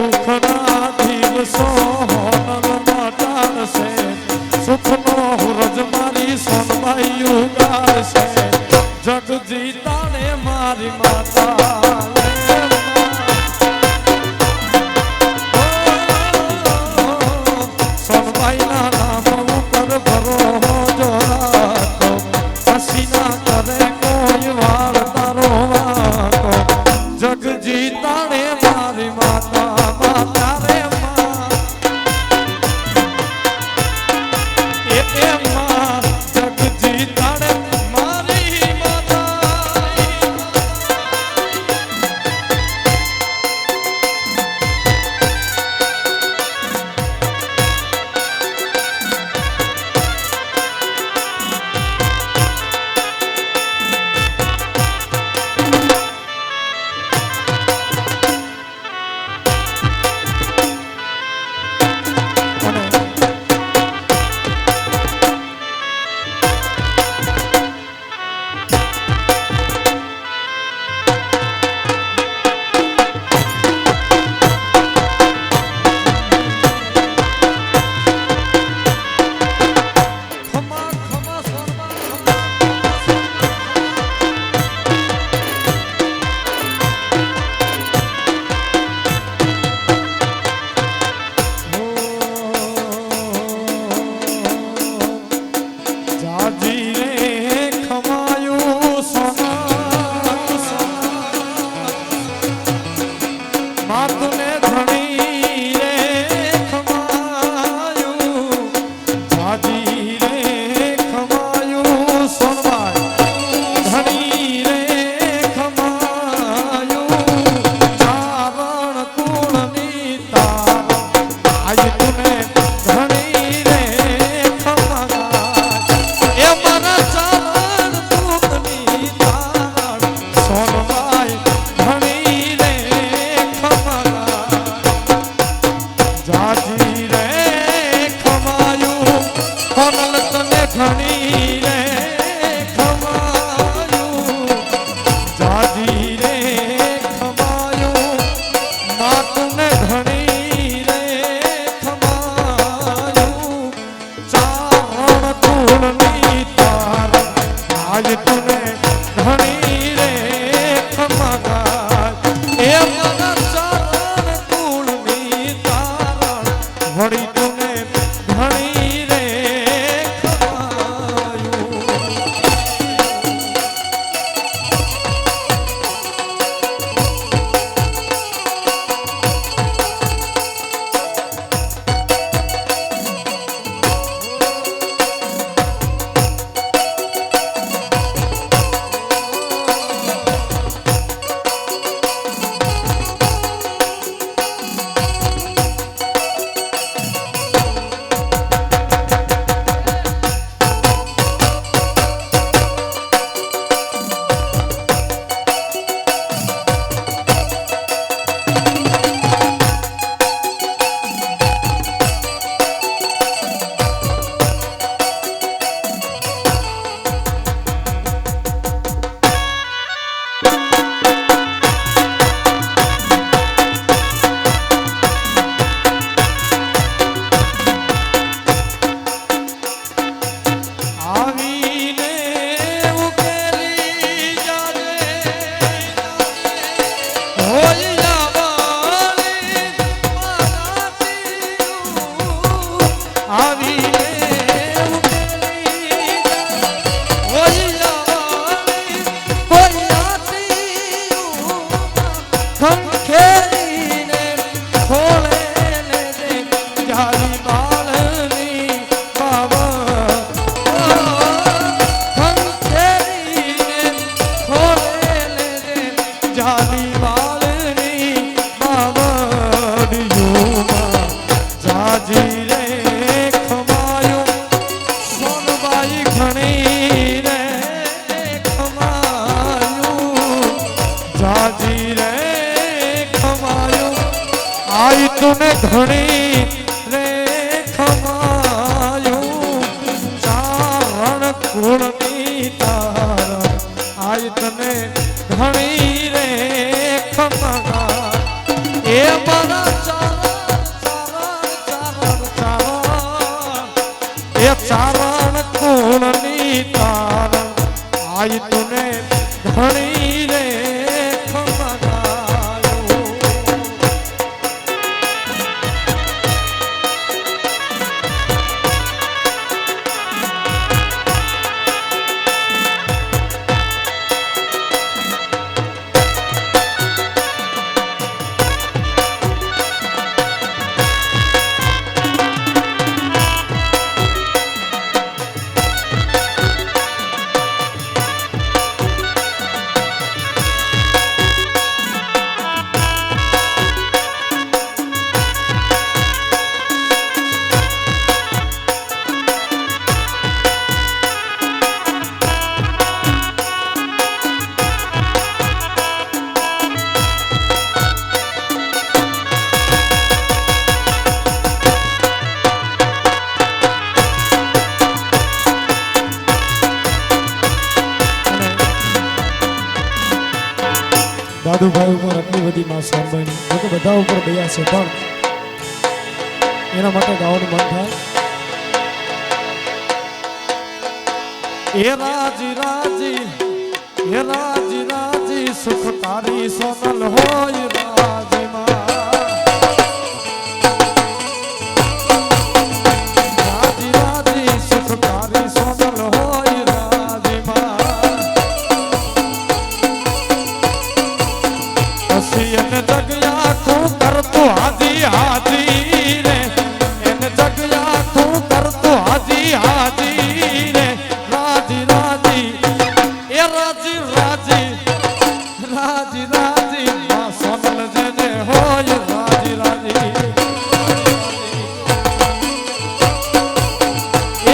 દુઃખના દિવસો હોનલમાં ચાલશે સુખનો હુરજ મારી સોનબાઈ ઉગાડશે જગ જીતાને મારી માતા સોનબાઈના નામ ઉપર ભરો જોરાતો હસી ના કરે કોઈ વાળ તારો વાકો જગ જીતાને મારી માતા માતા રે માં એ માં જગ જીતાને મારી માતા તને ધણી રે ખમાયું ચારણ કુળની તારા આજ તને ધણી રે ખમા એ મારા એ ચારણ કુળની તારણ આઈ તુને ધણી રે ખમગાયો. દાદુભાઈ ઉપર આટલી બધી માં સાંભળી જોકે બધા ઉપર દયા છે પણ એના માટે ગાવાનું મન થાય. એ રાજી રાજી એ રાજી રાજી સુખકારી સોનલ હોય રાજી માં. રાજી રાજી સુખકારી સોનલ હોય રાજી માં. પછી એને જગ્યા તું કરતું હાજી હાજી રે એને જગ્યા તું કરતું હાજી હાજી રે. રાજી રાજી એ રાજી રાજી રાજી રાજી માં સોનલ જેને હોય રાજી રાજી.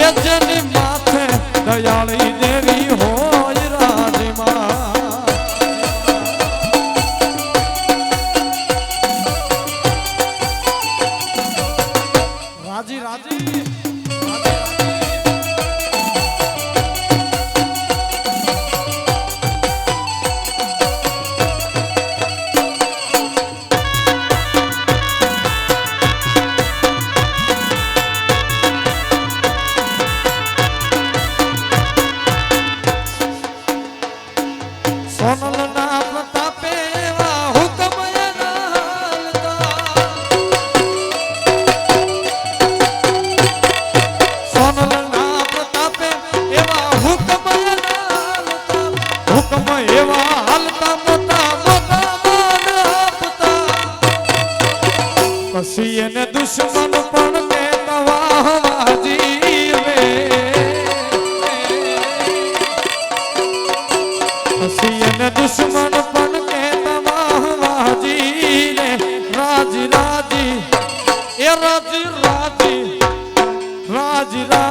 એ જેની માથે દયાળી દેવી હોય રાજી માં. રાજી રાજી સોનલ ના પ્રતાપે એવા હુકમ એના હાલતા. સોનલ ના પ્રતાપે એવા હુકમ એના હાલતા. હુકમ એવા હાલતા મોટા મોટા માન આપતા. પછી એને દુશ્મન પણ કહેતા વાહવાજી રે. પછી એને દુશ્મન પણ કહેતા વાહવાજી રે. રાજી રાજી એ રાજી રાજી રાજી રાજી